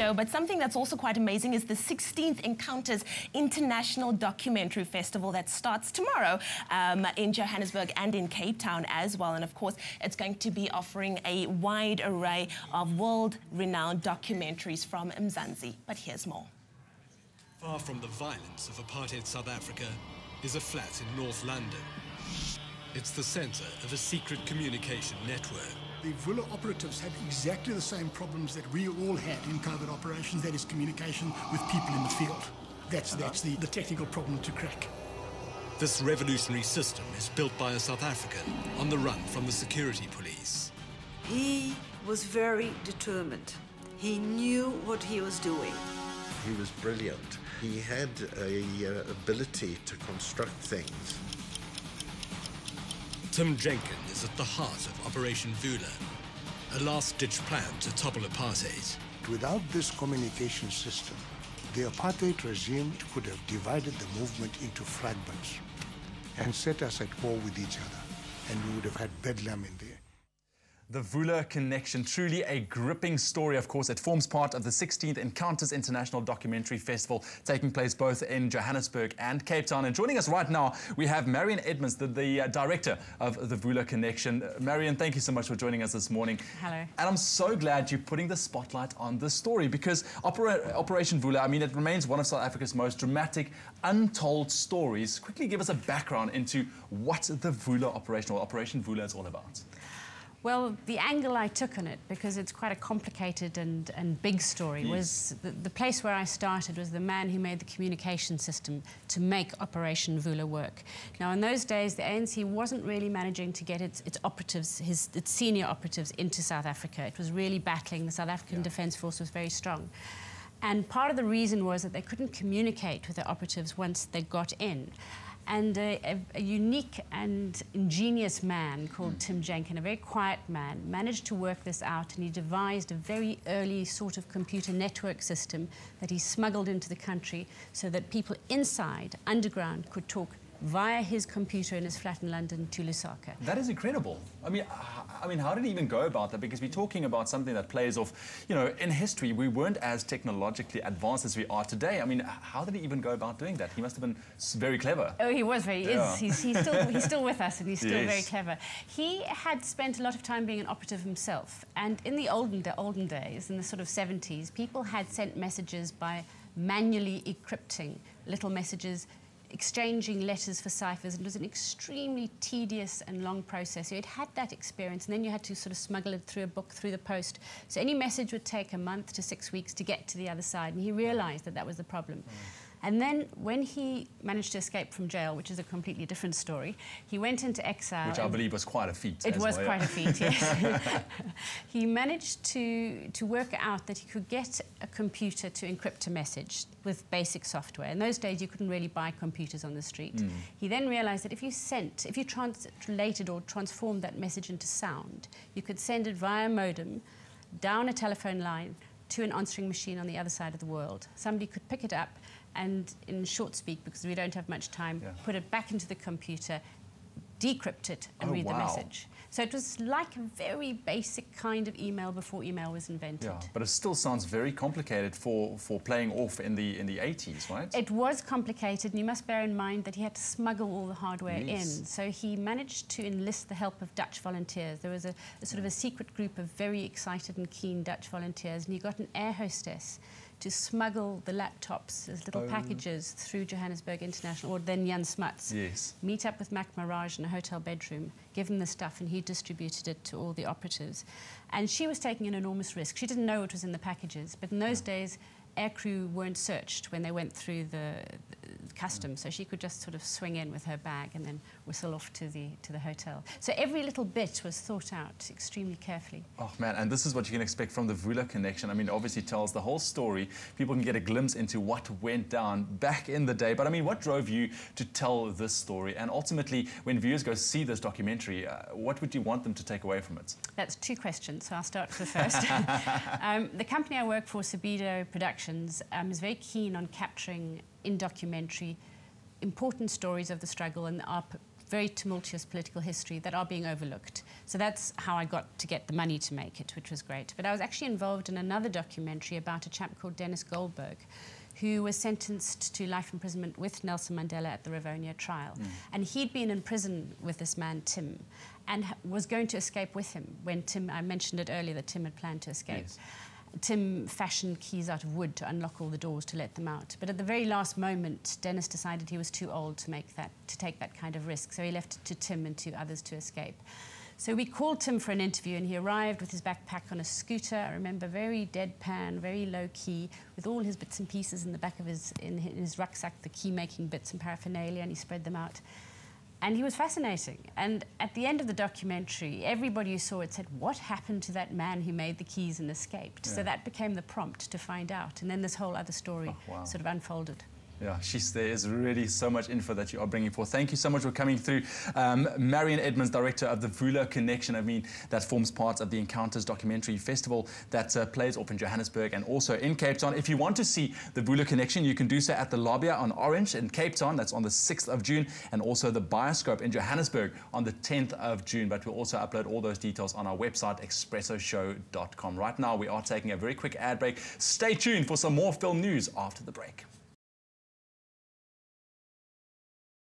show, but something that's also quite amazing is the 16th Encounters International Documentary Festival that starts tomorrow in Johannesburg and in Cape Town as well. And of course, it's going to be offering a wide array of world-renowned documentaries from Mzansi. But here's more. Far from the violence of apartheid South Africa is a flat in North London. It's the centre of a secret communication network. The Vula operatives had exactly the same problems that we all had in covert operations, that is communication with people in the field. That's the technical problem to crack. This revolutionary system is built by a South African on the run from the security police. He was very determined. He knew what he was doing. He was brilliant. He had an ability to construct things. Tim Jenkin is at the heart of Operation Vula, a last-ditch plan to topple apartheid. Without this communication system, the apartheid regime could have divided the movement into fragments and set us at war with each other, and we would have had bedlam in there. The Vula Connection, truly a gripping story, of course. It forms part of the 16th Encounters International Documentary Festival, taking place both in Johannesburg and Cape Town. And joining us right now, we have Marion Edmonds, the director of the Vula Connection. Marion, thank you so much for joining us this morning. Hello. And I'm so glad you're putting the spotlight on this story, because Operation Vula, I mean, it remains one of South Africa's most dramatic, untold stories. Quickly give us a background into what the Vula operation, or Operation Vula, is all about. Well, the angle I took on it, because it's quite a complicated and big story, was the place where I started was the man who made the communication system to make Operation Vula work. Now, in those days, the ANC wasn't really managing to get its operatives, its senior operatives, into South Africa. It was really battling. The South African Defence Force was very strong. And part of the reason was that they couldn't communicate with their operatives once they got in. And a unique and ingenious man called Tim Jenkin, a very quiet man, managed to work this out, and he devised a very early sort of computer network system that he smuggled into the country so that people inside, underground, could talk via his computer in his flat in London to Lusaka. That is incredible. I mean, how did he even go about that? Because we're talking about something that plays off, you know, in history, we weren't as technologically advanced as we are today. I mean, how did he even go about doing that? He must have been very clever. Oh, he was very, he's still with us, and he's still very clever. He had spent a lot of time being an operative himself, and in the olden days, in the sort of 70s, people had sent messages by manually encrypting little messages, exchanging letters for ciphers, and it was an extremely tedious and long process. So you'd had that experience, and then you had to sort of smuggle it through a book, through the post. So any message would take a month to 6 weeks to get to the other side, and he realized that that was the problem. And then when he managed to escape from jail, which is a completely different story, he went into exile. Which I believe was quite a feat. It was quite a feat, yes. He managed to work out that he could get a computer to encrypt a message with basic software. In those days, you couldn't really buy computers on the street. He then realized that if you translated or transformed that message into sound, you could send it via modem down a telephone line to an answering machine on the other side of the world. Somebody could pick it up and, in short speak, because we don't have much time, put it back into the computer, decrypt it, and read the message. So it was like a very basic kind of email before email was invented. Yeah, but it still sounds very complicated for playing off in the 80s, right? It was complicated, and you must bear in mind that he had to smuggle all the hardware in. So he managed to enlist the help of Dutch volunteers. There was a sort of a secret group of very excited and keen Dutch volunteers, and he got an air hostess to smuggle the laptops as little packages through Johannesburg International, or then Jan Smuts. Meet up with Mac Mirage in a hotel bedroom, give him the stuff, and he distributed it to all the operatives. And she was taking an enormous risk. She didn't know what was in the packages, but in those days, aircrew weren't searched when they went through the customs, so she could just sort of swing in with her bag and then whistle off to the hotel. So every little bit was thought out extremely carefully. Oh man, and this is what you can expect from the Vula Connection. I mean, it obviously tells the whole story. People can get a glimpse into what went down back in the day. But I mean, what drove you to tell this story? And ultimately, when viewers go see this documentary, what would you want them to take away from it? That's two questions, so I'll start with the first. The company I work for, Subido Productions, is very keen on capturing in documentary important stories of the struggle and our very tumultuous political history that are being overlooked. So that's how I got to get the money to make it, which was great. But I was actually involved in another documentary about a chap called Dennis Goldberg, who was sentenced to life imprisonment with Nelson Mandela at the Rivonia trial. And he'd been in prison with this man, Tim, and was going to escape with him when Tim, I mentioned it earlier that Tim had planned to escape. Yes. Tim fashioned keys out of wood to unlock all the doors to let them out. But at the very last moment, Dennis decided he was too old to take that kind of risk. So he left it to Tim and to others to escape. So we called Tim for an interview, and he arrived with his backpack on a scooter. I remember, very deadpan, very low-key, with all his bits and pieces in the back of his rucksack, the key-making bits and paraphernalia, and he spread them out. And he was fascinating. And at the end of the documentary, everybody who saw it said, what happened to that man who made the keys and escaped? Yeah. So that became the prompt to find out. And then this whole other story sort of unfolded. Yeah, there is really so much info that you are bringing forth. Thank you so much for coming through. Marion Edmonds, director of the Vula Connection. I mean, that forms part of the Encounters Documentary Festival that plays off in Johannesburg and also in Cape Town. If you want to see the Vula Connection, you can do so at the Lobia on Orange in Cape Town. That's on the 6th of June. And also the Bioscope in Johannesburg on the 10th of June. But we'll also upload all those details on our website, expressoshow.com. Right now, we are taking a very quick ad break. Stay tuned for some more film news after the break.